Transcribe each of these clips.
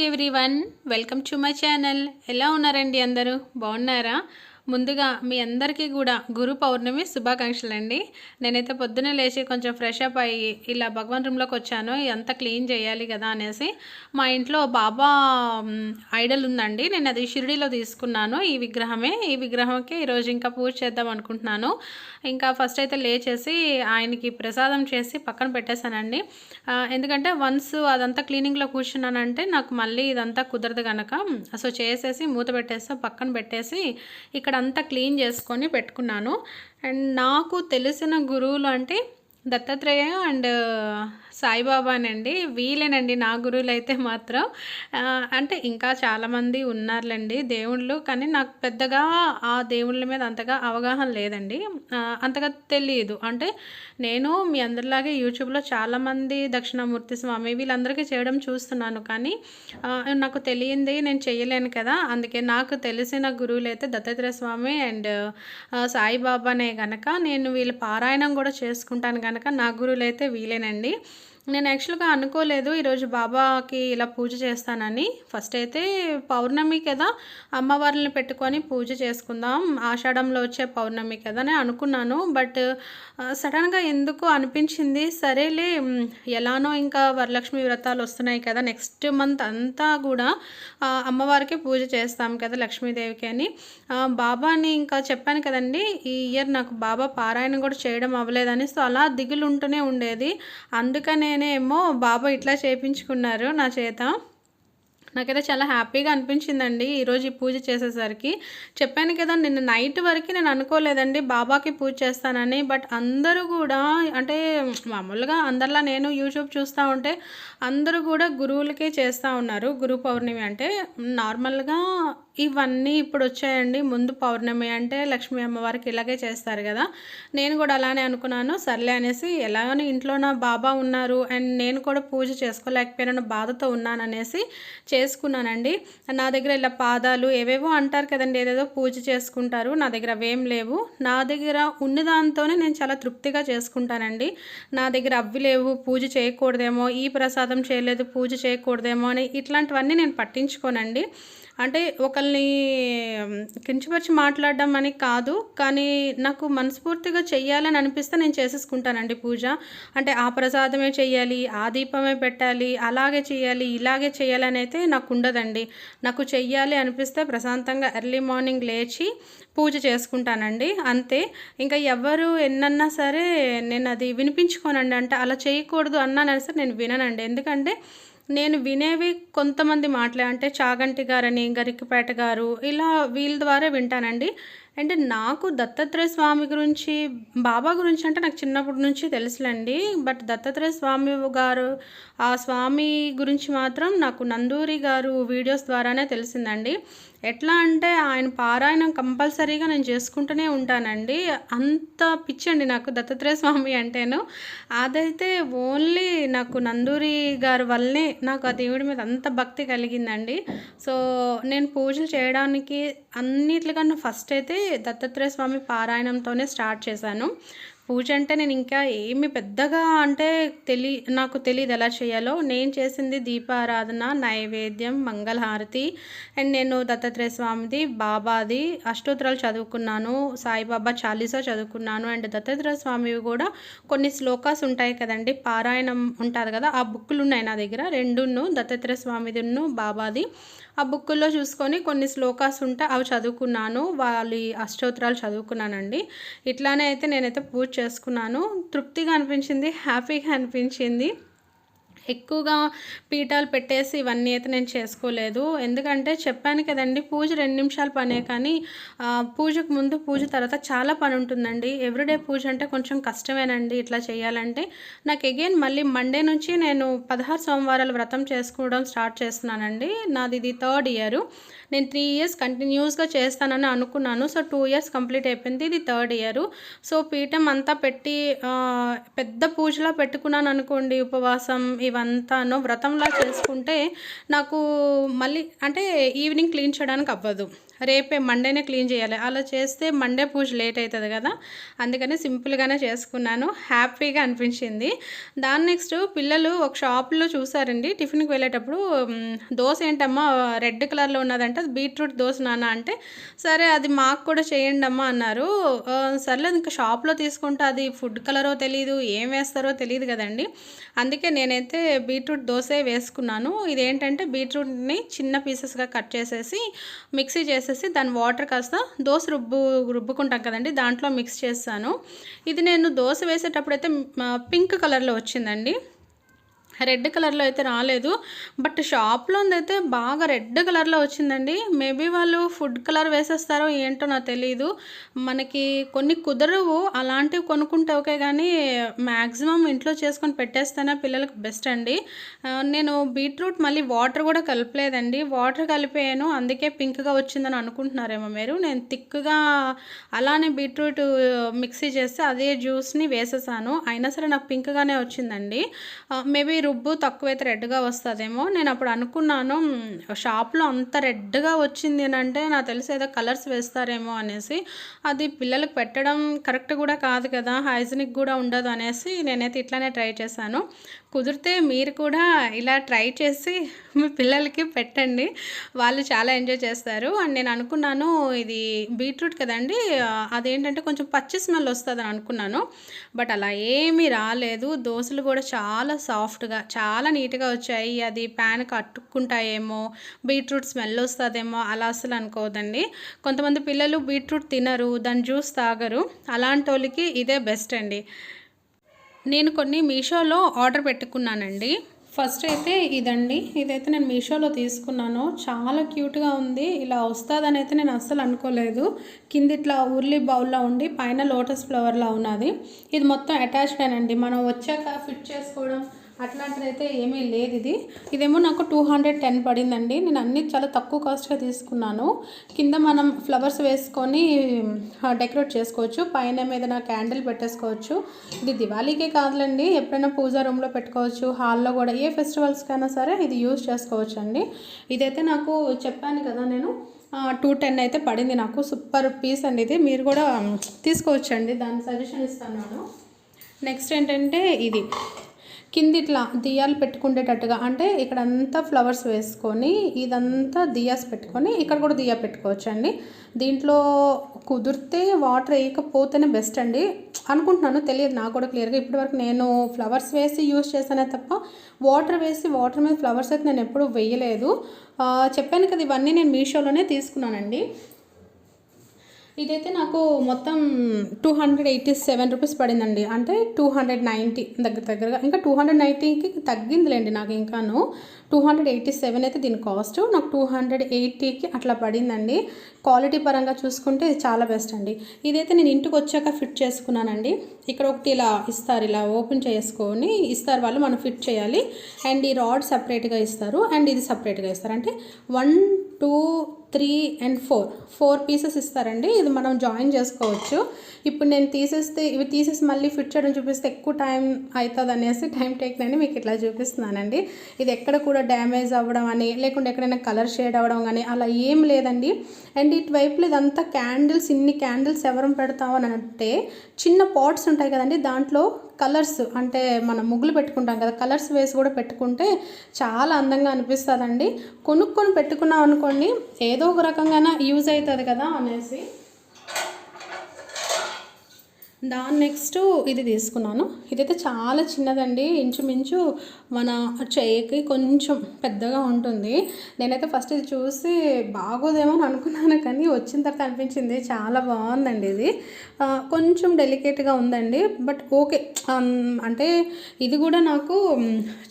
Everyone, welcome to my channel. ఎలా ఉన్నారండి? అందరూ బాగున్నారా? ముందుగా మీ అందరికీ కూడా గురు పౌర్ణమి శుభాకాంక్షలండి. నేనైతే పొద్దున్నే లేచి కొంచెం ఫ్రెష్ అప్ అయ్యి ఇలా భగవాన్ రూమ్లోకి వచ్చాను. ఇదంతా క్లీన్ చేయాలి కదా అనేసి. మా ఇంట్లో బాబా ఐడల్ ఉందండి. నేను అది షిరిడీలో తీసుకున్నాను. ఈ విగ్రహంకి ఈరోజు ఇంకా పూజ చేద్దాం అనుకుంటున్నాను. ఇంకా ఫస్ట్ అయితే లేచేసి ఆయనకి ప్రసాదం చేసి పక్కన పెట్టేశానండి. ఎందుకంటే వన్స్ అదంతా క్లీనింగ్లో కూర్చున్నానంటే నాకు మళ్ళీ ఇదంతా కుదరదు కనుక సో చేసేసి మూత పెట్టేసి పక్కన పెట్టేసి ఇక్కడ అంతా క్లీన్ చేసుకొని పెట్టుకున్నాను. అండ్ నాకు తెలిసిన గురువులు అంటే దత్తాత్రేయ అండ్ సాయిబాబానండి. వీళ్ళేనండి నా గురువులు అయితే మాత్రం. అంటే ఇంకా చాలామంది ఉన్నారులేండి దేవుళ్ళు, కానీ నాకు పెద్దగా ఆ దేవుళ్ళ మీద అంతగా అవగాహన లేదండి. అంతగా తెలియదు. అంటే నేను మీ అందరిలాగే యూట్యూబ్లో చాలామంది దక్షిణామూర్తి స్వామి వీళ్ళందరికీ చేయడం చూస్తున్నాను, కానీ నాకు తెలియంది నేను చేయలేను కదా. అందుకే నాకు తెలిసిన గురువులు అయితే దత్తాత్రేయ స్వామి అండ్ సాయిబాబానే కనుక నేను వీళ్ళ పారాయణం కూడా చేసుకుంటాను కనుక నా గురువులు అయితే వీలేనండి. నేను యాక్చువల్గా అనుకోలేదు ఈరోజు బాబాకి ఇలా పూజ చేస్తానని. ఫస్ట్ అయితే పౌర్ణమి కదా, అమ్మవారిని పెట్టుకొని పూజ చేసుకుందాం, ఆషాఢంలో వచ్చే పౌర్ణమి కదా అని అనుకున్నాను. బట్ సడన్గా ఎందుకు అనిపించింది, సరేలే ఎలానో ఇంకా వరలక్ష్మి వ్రతాలు వస్తున్నాయి కదా, నెక్స్ట్ మంత్ అంతా కూడా అమ్మవారికి పూజ చేస్తాం కదా లక్ష్మీదేవికి అని. బాబాని ఇంకా చెప్పాను కదండి, ఈ ఇయర్ నాకు బాబా పారాయణం కూడా చేయడం అవ్వలేదని. సో అలా దిగులు ఉంటూనే ఉండేది. అందుకనేనేమో బాబా ఇట్లా చేయించుకున్నారు నా చేత. నాకైతే చాలా హ్యాపీగా అనిపించిందండి ఈరోజు ఈ పూజ చేసేసరికి. చెప్పాను కదా నిన్న నైట్ వరకు నేను అనుకోలేదండి బాబాకి పూజ చేస్తానని. బట్ అందరూ కూడా అంటే మామూలుగా అందరిలా నేను యూట్యూబ్ చూస్తూ ఉంటే అందరూ కూడా గురువులకే చేస్తూ ఉన్నారు. గురు పౌర్ణమి అంటే నార్మల్గా ఇవన్నీ ఇప్పుడు వచ్చాయండి. ముందు పౌర్ణమి అంటే లక్ష్మీ అమ్మవారికి ఇలాగే చేస్తారు కదా. నేను కూడా అలానే అనుకున్నాను. సర్లే అనేసి ఎలాగని ఇంట్లో నా బాబా ఉన్నారు అండ్ నేను కూడా పూజ చేసుకోలేకపోయినా బాధతో ఉన్నాననేసి చేసుకున్నానండి. నా దగ్గర ఇలా పాదాలు ఏవేవో అంటారు కదండి, ఏదేదో పూజ చేసుకుంటారు. నా దగ్గర అవేం లేవు. నా దగ్గర ఉన్న దాంతోనే నేను చాలా తృప్తిగా చేసుకుంటానండి. నా దగ్గర అవి లేవు, పూజ చేయకూడదేమో, ఈ ప్రసాదం చేయలేదు పూజ చేయకూడదేమో అని ఇట్లాంటివన్నీ నేను పట్టించుకోనండి. అంటే ఒకరిని కించపరిచి మాట్లాడడం అని కాదు, కానీ నాకు మనస్ఫూర్తిగా చెయ్యాలని అనిపిస్తే నేను చేసేసుకుంటానండి పూజ. అంటే ఆ ప్రసాదమే చెయ్యాలి, ఆ దీపమే పెట్టాలి, అలాగే చేయాలి, ఇలాగే చేయాలని అయితే నాకు ఉండదండి. నాకు చెయ్యాలి అనిపిస్తే ప్రశాంతంగా ఎర్లీ మార్నింగ్ లేచి పూజ చేసుకుంటానండి, అంతే. ఇంకా ఎవరు ఎన్నన్నా సరే నేను అది వినిపించుకోనండి. అంటే అలా చేయకూడదు అన్నాను సరే నేను విననండి. ఎందుకంటే నేను వినేవి కొంతమంది మాటలే. అంటే చాగంటి గారని, గరికపేట గారు ఇలా వీళ్ళ ద్వారా వింటానండి. అంటే నాకు దత్తాత్రేయ స్వామి గురించి బాబా గురించి అంటే నాకు చిన్నప్పటి నుంచి తెలుసులేండి. బట్ దత్తాత్రేయ స్వామి గారు ఆ స్వామి గురించి మాత్రం నాకు నందూరి గారు వీడియోస్ ద్వారానే తెలిసిందండి. ఎట్లా అంటే ఆయన పారాయణం కంపల్సరీగా నేను చేసుకుంటూనే ఉంటానండి. అంత పిచ్చండి నాకు దత్తాత్రేయ స్వామి అంటేను. అదైతే ఓన్లీ నాకు నందూరి గారి వల్లనే నాకు ఆ దేవుడి మీద అంత భక్తి కలిగిందండి. సో నేను పూజలు చేయడానికి అన్నిట్లకన్నా ఫస్ట్ అయితే దత్తాత్రేయ స్వామి పారాయణంతోనే స్టార్ట్ చేశాను. పూజ అంటే నేను ఇంకా ఏమి పెద్దగా అంటే నాకు తెలియదు ఎలా చేయాలో. నేను చేసింది దీపారాధన, నైవేద్యం, మంగళహారతి అండ్ నేను దత్తాత్రేయ స్వామిది, బాబాది అష్టోత్తరాలు చదువుకున్నాను, సాయిబాబా చాలీసా చదువుకున్నాను. అండ్ దత్తాత్రేయ స్వామివి కూడా కొన్ని శ్లోకాస్ ఉంటాయి కదండి, పారాయణం ఉంటుంది కదా, ఆ బుక్కులు ఉన్నాయి నా దగ్గర రెండును, దత్తాత్రేయ స్వామిదిను బాబాది. ఆ బుక్కుల్లో చూసుకొని కొన్ని శ్లోకాస్ ఉంటే అవి చదువుకున్నాను, వాళ్ళ అష్టోత్తరాలు చదువుకున్నానండి. ఇట్లానే అయితే నేనైతే పూజ చేసుకున్నాను. తృప్తిగా అనిపించింది, హ్యాపీగా అనిపించింది. ఎక్కువగా పీఠాలు పెట్టేసి ఇవన్నీ అయితే నేను చేసుకోలేదు. ఎందుకంటే చెప్పాను కదండి, పూజ 2 నిమిషాల పనే, కానీ పూజకు ముందు పూజ తర్వాత చాలా పని ఉంటుందండి. ఎవ్రీడే పూజ అంటే కొంచెం కష్టమేనండి ఇట్లా చేయాలంటే. నాకు అగైన్ మళ్ళీ మండే నుంచి నేను 16 సోమవారాలు వ్రతం చేసుకోవడం స్టార్ట్ చేస్తున్నానండి. నాది ఇది 3rd ఇయర్. నేను 3 ఇయర్స్ కంటిన్యూస్గా చేస్తానని అనుకున్నాను. సో 2 ఇయర్స్ కంప్లీట్ అయిపోయింది, ఇది 3rd ఇయర్. సో పీఠం అంతా పెట్టి పెద్ద పూజలా పెట్టుకున్నాను అనుకోండి, ఉపవాసం ఇవంతాను వ్రతంలా చేసుకుంటే నాకు మళ్ళీ అంటే ఈవినింగ్ క్లీన్ చేయడానికి అవ్వదు. రేపే మండేనే క్లీన్ చేయాలి. అలా చేస్తే మండే పూజ లేట్ అవుతుంది కదా, అందుకని సింపుల్గానే చేసుకున్నాను. హ్యాపీగా అనిపించింది. దాని నెక్స్ట్ పిల్లలు ఒక షాప్లో చూసారండి టిఫిన్కి వెళ్ళేటప్పుడు, దోశ ఏంటమ్మా రెడ్ కలర్లో ఉన్నదంటే అది బీట్రూట్ దోశ నాన్న అంటే, సరే అది మాకు కూడా చేయండి అమ్మా అన్నారు. సర్లేదు ఇంకా షాప్లో తీసుకుంటే అది ఫుడ్ కలరో తెలియదు, ఏం వేస్తారో తెలియదు కదండి. అందుకే నేనైతే బీట్రూట్ దోశ వేసుకున్నాను. ఇదేంటంటే బీట్రూట్ని చిన్న పీసెస్గా కట్ చేసేసి మిక్సీ చేసేసి దాని వాటర్ కాస్త దోశ రుబ్బుకుంటాం కదండి, దాంట్లో మిక్స్ చేస్తాను. ఇది నేను దోశ వేసేటప్పుడు అయితే పింక్ కలర్లో వచ్చిందండి, రెడ్ కలర్లో అయితే రాలేదు. బట్ షాప్లో అయితే బాగా రెడ్ కలర్లో వచ్చిందండి. మేబీ వాళ్ళు ఫుడ్ కలర్ వేసేస్తారో ఏంటో నాకు తెలీదు. మనకి కొన్ని కుదరవు, అలాంటివి కొనుక్కుంటే ఓకే, కానీ మ్యాక్సిమం ఇంట్లో చేసుకొని పెట్టేస్తేనే పిల్లలకు బెస్ట్ అండి. నేను బీట్రూట్ మళ్ళీ వాటర్ కూడా కలపలేదండి, వాటర్ కలిపాను అందుకే పింక్గా వచ్చిందని అనుకుంటున్నారేమో మీరు. నేను థిక్గా అలానే బీట్రూట్ మిక్సీ చేస్తే అదే జ్యూస్ని వేసేసాను, అయినా సరే నాకు పింక్గానే వచ్చిందండి. మేబీ రుబ్బు తక్కువైతే రెడ్గా వస్తుందేమో. నేను అప్పుడు అనుకున్నాను షాప్లో అంత రెడ్గా వచ్చింది అని అంటే నాకు తెలిసి ఏదో కలర్స్ వేస్తారేమో అనేసి. అది పిల్లలకు పెట్టడం కరెక్ట్ కూడా కాదు కదా, హైజీనిక్ కూడా ఉండదు అనేసి నేనైతే ఇట్లానే ట్రై చేశాను. కుదిరితే మీరు కూడా ఇలా ట్రై చేసి మీ పిల్లలకి పెట్టండి, వాళ్ళు చాలా ఎంజాయ్ చేస్తారు. అండ్ నేను అనుకున్నాను ఇది బీట్రూట్ కదండి, అదేంటంటే కొంచెం పచ్చి స్మెల్ వస్తుందని అనుకున్నాను. బట్ అలా ఏమీ రాలేదు. దోశలు కూడా చాలా సాఫ్ట్గా చాలా నీట్గా వచ్చాయి. అది ప్యాన్కి అతుక్కుంటాయేమో, బీట్రూట్ స్మెల్ వస్తుందేమో అలా అసలు అనుకోవద్దండి. కొంతమంది పిల్లలు బీట్రూట్ తినరు, దాని జ్యూస్ తాగరు, అలాంటి వాళ్ళకి ఇదే బెస్ట్ అండి. నేను కొన్ని మీషోలో ఆర్డర్ పెట్టుకున్నానండి. ఫస్ట్ అయితే ఇదండి, ఇదైతే నేను మీషోలో తీసుకున్నాను. చాలా క్యూట్గా ఉంది. ఇలా వస్తుందని అయితే నేను అస్సలు అనుకోలేదు. కింద ఇట్లా ఉర్లీ బౌల్లో ఉండి పైన లోటస్ ఫ్లవర్లా ఉన్నది. ఇది మొత్తం అటాచ్డేనండి, మనం వచ్చాక ఫిట్ చేసుకోవడం అట్లాంటిది అయితే ఏమీ లేదు. ఇదేమో నాకు 210 పడిందండి. నేను అన్నీ చాలా తక్కువ కాస్ట్గా తీసుకున్నాను. కింద మనం ఫ్లవర్స్ వేసుకొని డెకరేట్ చేసుకోవచ్చు, పైన ఏదైనా క్యాండిల్ పెట్టేసుకోవచ్చు. ఇది దివాళీకే కాదులేండి, ఎప్పుడైనా పూజా రూమ్లో పెట్టుకోవచ్చు, హాల్లో కూడా ఏ ఫెస్టివల్స్కైనా సరే ఇది యూజ్ చేసుకోవచ్చు అండి. ఇదైతే నాకు చెప్పాను కదా నేను 210 అయితే పడింది నాకు. సూపర్ పీస్ అండి ఇది, మీరు కూడా తీసుకోవచ్చండి, దాని సజెషన్ ఇస్తాను. నెక్స్ట్ ఏంటంటే ఇది కింద ఇట్లా దియాలు పెట్టుకునేటట్టుగా, అంటే ఇక్కడంతా ఫ్లవర్స్ వేసుకొని ఇదంతా దియాస్ పెట్టుకొని ఇక్కడ కూడా దియా పెట్టుకోవచ్చు అండి. దీంట్లో కుదిరితే వాటర్ వేయకపోతేనే బెస్ట్ అండి అనుకుంటున్నాను, తెలియదు నాకు కూడా క్లియర్గా. ఇప్పటివరకు నేను ఫ్లవర్స్ వేసి యూజ్ చేశానే తప్ప వాటర్ వేసి వాటర్ మీద ఫ్లవర్స్ అయితే నేను ఎప్పుడూ వేయలేదు. చెప్పాను కదా ఇవన్నీ నేను మీషోలోనే తీసుకున్నానండి. ఇదైతే నాకు మొత్తం 287 రూపీస్ పడిందండి, అంటే 290 దగ్గరగా. ఇంకా 290కి తగ్గిందిలేండి నాకు, ఇంకాను 287 అయితే దీని కాస్ట్. నాకు 280కి అట్లా పడిందండి. క్వాలిటీ పరంగా చూసుకుంటే ఇది చాలా బెస్ట్ అండి. ఇదైతే నేను ఇంటికి వచ్చాక ఫిట్ చేసుకున్నానండి. ఇక్కడ ఒకటి ఇలా ఇస్తారు, ఇలా ఓపెన్ చేసుకొని ఇస్తారు వాళ్ళు, మనం ఫిట్ చేయాలి. అండ్ ఈ రాడ్ సపరేట్గా ఇస్తారు అండ్ ఇది సపరేట్గా ఇస్తారు. అంటే 1 2 3 and 4 పీసెస్ ఇస్తారండి. ఇది మనం జాయిన్ చేసుకోవచ్చు. ఇప్పుడు నేను ఇవి తీసేసి మళ్ళీ ఫిట్ చేయడం చూపిస్తే ఎక్కువ టైం అవుతుంది అనేసి టైం టేక్ మీకు ఇట్లా చూపిస్తున్నానండి. ఇది ఎక్కడ కూడా డ్యామేజ్ అవ్వడం అని, లేకుంటే ఎక్కడైనా కలర్ షేడ్ అవ్వడం కానీ అలా ఏం లేదండి. అండ్ ఇటువైపులో ఇదంతా క్యాండిల్స్, ఇన్ని క్యాండిల్స్ ఎవరం పెడతాము అని అంటే చిన్న పాట్స్ ఉంటాయి కదండి, దాంట్లో కలర్స్ అంటే మనం ముగ్గులు పెట్టుకుంటాం కదా, కలర్స్ వేసి కూడా పెట్టుకుంటే చాలా అందంగా అనిపిస్తుందండి. కొనుక్కొని పెట్టుకున్నాం అనుకోండి ఏదో ఒక రకంగా యూజ్ అవుతుంది కదా అనేసి. దాని నెక్స్ట్ ఇది తీసుకున్నాను. ఇదైతే చాలా చిన్నదండి, ఇంచుమించు మన చెయ్యికి కొంచెం పెద్దగా ఉంటుంది. నేనైతే ఫస్ట్ ఇది చూసి బాగోదేమో అని అనుకున్నాను, కానీ వచ్చిన తర్వాత అనిపించింది చాలా బాగుందండి. ఇది కొంచెం డెలికేట్గా ఉందండి, బట్ ఓకే. అంటే ఇది కూడా నాకు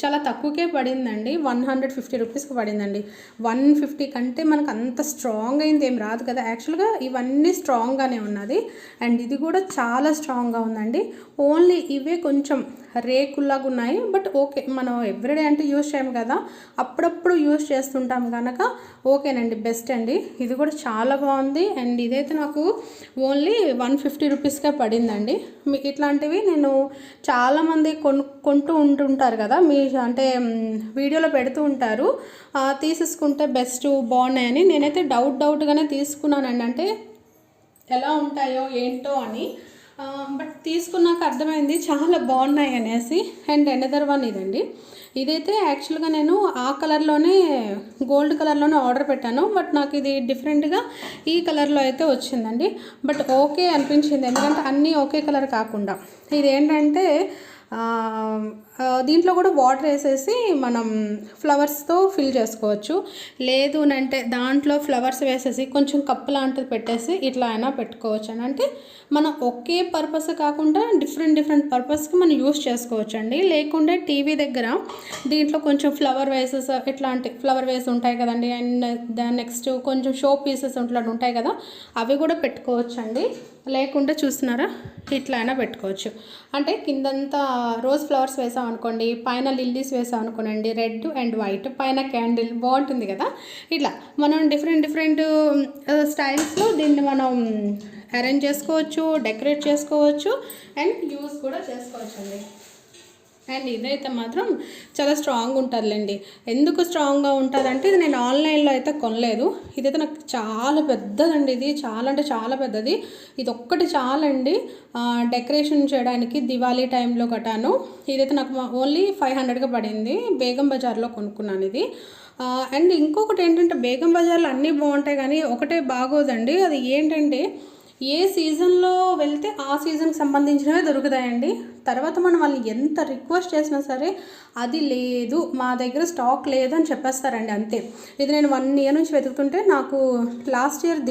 చాలా తక్కువకే పడిందండి, 150 రూపీస్కి పడిందండి. 150 కంటే మనకు అంత స్ట్రాంగ్ అయింది ఏం రాదు కదా. యాక్చువల్గా ఇవన్నీ స్ట్రాంగ్గానే ఉన్నది, అండ్ ఇది కూడా చాలా స్ట్రాంగ్గా ఉందండి. ఓన్లీ ఇవే కొంచెం రేకుల్లాగా ఉన్నాయి. బట్ ఓకే, మనం ఎవ్రీడే అంటే యూజ్ చేయము కదా, అప్పుడప్పుడు యూజ్ చేస్తుంటాం కనుక ఓకేనండి, బెస్ట్ అండి. ఇది కూడా చాలా బాగుంది. అండ్ ఇదైతే నాకు ఓన్లీ 150 రూపీస్కే పడిందండి. మీకు ఇట్లాంటివి నేను చాలామంది కొంటూ ఉంటుంటారు కదా, మీ అంటే వీడియోలో పెడుతూ ఉంటారు, తీసేసుకుంటే బెస్ట్ బాగున్నాయని. నేనైతే డౌట్గానే తీసుకున్నానండి, అంటే ఎలా ఉంటాయో ఏంటో అని. బట్ తీసుకున్నాక అర్థమైంది చాలా బాగున్నాయి అనేసి. అండ్ అనదర్ వన్ ఇదండి. ఇదైతే యాక్చువల్గా నేను ఆ కలర్లోనే, గోల్డ్ కలర్లోనే ఆర్డర్ పెట్టాను. బట్ నాకు ఇది డిఫరెంట్గా ఈ కలర్లో అయితే వచ్చిందండి. బట్ ఓకే అనిపించింది, ఎందుకంటే అన్నీ ఒకే కలర్ కాకుండా. ఇదేంటంటే దీంట్లో కూడా వాటర్ వేసేసి మనం ఫ్లవర్స్తో ఫిల్ చేసుకోవచ్చు. లేదు అంటే దాంట్లో ఫ్లవర్స్ వేసేసి కొంచెం కప్పు లాంటిది పెట్టేసి ఇట్లా అయినా పెట్టుకోవచ్చు. అని అంటే మనం ఒకే పర్పస్ కాకుండా డిఫరెంట్ పర్పస్కి మనం యూస్ చేసుకోవచ్చు అండి. లేకుంటే టీవీ దగ్గర దీంట్లో కొంచెం ఫ్లవర్ వేసెస్, ఇట్లాంటి ఫ్లవర్ వేస్ ఉంటాయి కదండి. అండ్ దాని నెక్స్ట్ కొంచెం షో పీసెస్ ఇట్లా ఉంటాయి కదా, అవి కూడా పెట్టుకోవచ్చు అండి. లేకుంటే చూస్తున్నారా, ఇట్లా అయినా పెట్టుకోవచ్చు. అంటే కిందంతా రోజ్ ఫ్లవర్స్ వేసాం అనుకోండి, పైన లిల్లీస్ వేసాం అనుకోనండి, రెడ్ అండ్ వైట్, పైన క్యాండిల్, బాగుంటుంది కదా. ఇట్లా మనం డిఫరెంట్ స్టైల్స్లో దీన్ని మనం అరేంజ్ చేసుకోవచ్చు, డెకరేట్ చేసుకోవచ్చు అండ్ యూస్ కూడా చేసుకోవచ్చు అండి. అండ్ ఇదైతే మాత్రం చాలా స్ట్రాంగ్ ఉంటుందిలేండి. ఎందుకు స్ట్రాంగ్గా ఉంటుందంటే ఇది నేను ఆన్లైన్లో అయితే కొనలేదు. ఇదైతే నాకు చాలా పెద్దదండి, ఇది చాలా అంటే చాలా పెద్దది. ఇది ఒక్కటి చాలండి డెకరేషన్ చేయడానికి దివాళీ టైంలో కట్టాను. ఇదైతే నాకు ఓన్లీ 500గా పడింది. బేగం బజార్లో కొనుక్కున్నాను ఇది. అండ్ ఇంకొకటి ఏంటంటే, బేగం బజార్లో అన్నీ బాగుంటాయి కానీ ఒకటే బాగోదండి. అది ఏంటంటే, ఏ సీజన్లో వెళ్తే ఆ సీజన్కి సంబంధించినవే దొరుకుతాయండి. తర్వాత మనం వాళ్ళని ఎంత రిక్వెస్ట్ చేసినా సరే అది లేదు, మా దగ్గర స్టాక్ లేదు అని చెప్పేస్తారండి, అంతే. ఇది నేను 1 ఇయర్ నుంచి వెతుకుతుంటే నాకు లాస్ట్ ఇయర్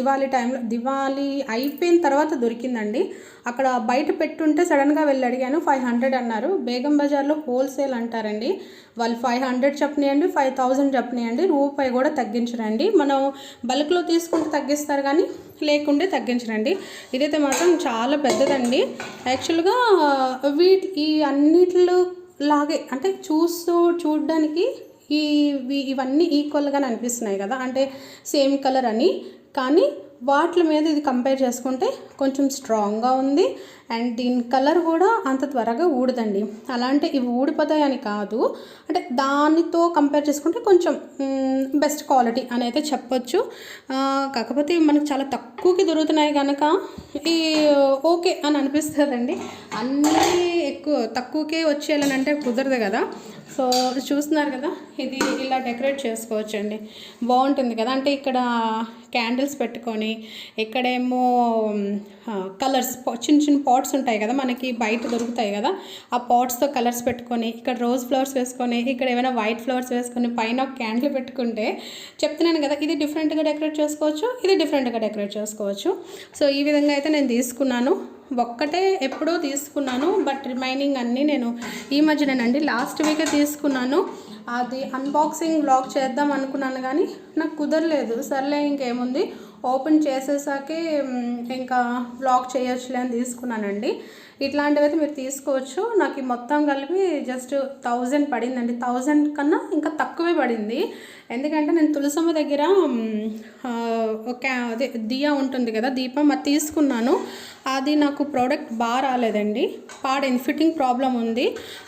దివాళీ అయిపోయిన తర్వాత దొరికిందండి. అక్కడ బయట పెట్టుంటే సడన్గా వెళ్ళి అడిగాను, 500 అన్నారు. బేగం బజార్లో హోల్సేల్ అంటారండి, వాళ్ళు 500 చెప్పనియండి, 5000 చెప్పనియండి, రూపాయి కూడా తగ్గించరండి. మనం బల్క్లో తీసుకుంటే తగ్గిస్తారు కానీ లేకుంటే తగ్గించరండి. ఇదైతే మాత్రం చాలా పెద్దదండి. యాక్చువల్గా ఈ అన్నిట్లో లాగే అంటే చూడడానికి ఇవన్నీ ఈక్వల్గానే అనిపిస్తున్నాయి కదా, అంటే సేమ్ కలర్ అని. కానీ వాటి మీద ఇది కంపేర్ చేసుకుంటే కొంచెం స్ట్రాంగ్గా ఉంది. అండ్ దీని కలర్ కూడా అంత త్వరగా ఊడదండి. అలాంటి ఇవి ఊడిపోతాయని కాదు, అంటే దానితో కంపేర్ చేసుకుంటే కొంచెం బెస్ట్ క్వాలిటీ అని అయితే చెప్పొచ్చు. కాకపోతే మనకు చాలా తక్కువకి దొరుకుతున్నాయి కనుక ఈ ఓకే అని అనిపిస్తుందండి. అన్నీ తక్కువకే వచ్చేయాలని అంటే కుదరదు కదా. సో చూస్తున్నారు కదా, ఇది ఇలా డెకరేట్ చేసుకోవచ్చు అండి, బాగుంటుంది కదా. అంటే ఇక్కడ క్యాండిల్స్ పెట్టుకొని, ఇక్కడేమో కలర్స్ చిన్న పాట్స్ ఉంటాయి కదా, మనకి బయట దొరుకుతాయి కదా, ఆ పాట్స్తో కలర్స్ పెట్టుకొని, ఇక్కడ రోజ్ ఫ్లవర్స్ వేసుకొని, ఇక్కడ ఏమైనా వైట్ ఫ్లవర్స్ వేసుకొని, పైన ఒక క్యాండిల్ పెట్టుకుంటే చెప్తున్నాను కదా, ఇది డిఫరెంట్గా డెకరేట్ చేసుకోవచ్చు, ఇది డిఫరెంట్గా డెకరేట్ చేసుకోవచ్చు. సో ఈ విధంగా అయితే నేను తీసుకున్నాను. ఒక్కటే ఎప్పుడో తీసుకున్నాను, బట్ రిమైనింగ్ అన్నీ నేను ఈ మధ్యనేనండి, లాస్ట్ వీకే తీసుకున్నాను. అది అన్బాక్సింగ్ వ్లాగ్ చేద్దాం అనుకున్నాను కానీ నాకు కుదరలేదు. సర్లే ఇంకేముంది, ఓపెన్ చేసేసాకే ఇంకా వ్లాగ్ చేయొచ్చులే అని తీసుకున్నానండి. ఇట్లాంటివి అయితే మీరు తీసుకోవచ్చు. నాకు ఈ మొత్తం కలిపి జస్ట్ 1000 పడిందండి. 1000 కన్నా ఇంకా తక్కువే పడింది. ఎందుకంటే నేను తులసమ్మ దగ్గర అదే దియా ఉంటుంది కదా, దీపం, అది తీసుకున్నాను. అది నాకు ప్రోడక్ట్ బాగా రాలేదండి, పాడైంది, ఫిట్టింగ్ ప్రాబ్లం ఉంది.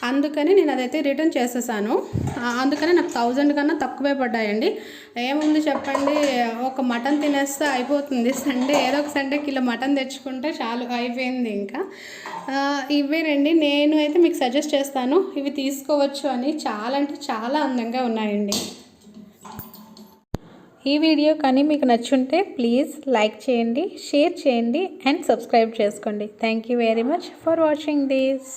అందుకని నేను అదైతే రిటర్న్ చేసేసాను. అందుకని నాకు 1000 కన్నా తక్కువే పడ్డాయండి. ఏముంది చెప్పండి, ఒక మటన్ తినేస్తే అయిపోతుంది. సండే ఏదో ఒక సండే కిలో మటన్ తెచ్చుకుంటే చాలు, అయిపోయింది. ఇంకా ఇవేనండి, నేను అయితే మీకు సజెస్ట్ చేస్తాను, ఇవి తీసుకోవచ్చు అని. చాలా అంటే చాలా అందంగా ఉన్నాయండి. ఈ వీడియో కానీ మీకు నచ్చుంటే ప్లీజ్ లైక్ చేయండి, షేర్ చేయండి అండ్ సబ్స్క్రైబ్ చేసుకోండి. Thank you very much for watching this.